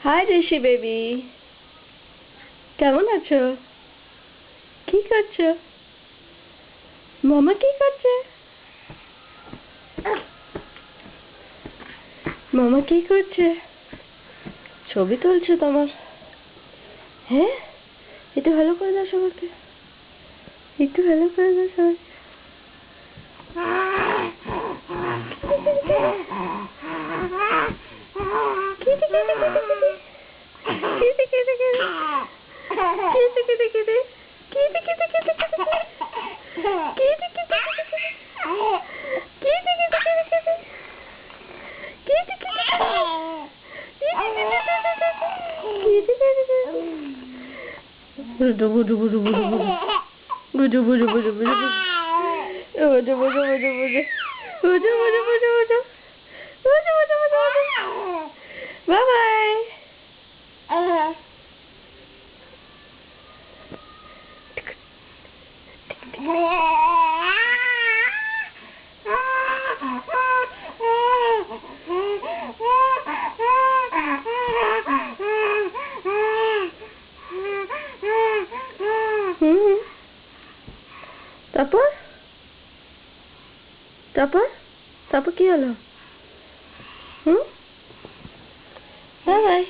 High ঋষি baby, কেমন আছো? কি করছো? মামা কি করছে? মামা কি করছে? ছবি তুলছে তোমার? হ্যাঁ, একটু ভালো করে দাও সবাইকে, একটু ভালো করে দাও সবাই। Bye-bye. তারপর তারপর তারপর কি হলো? Bye bye.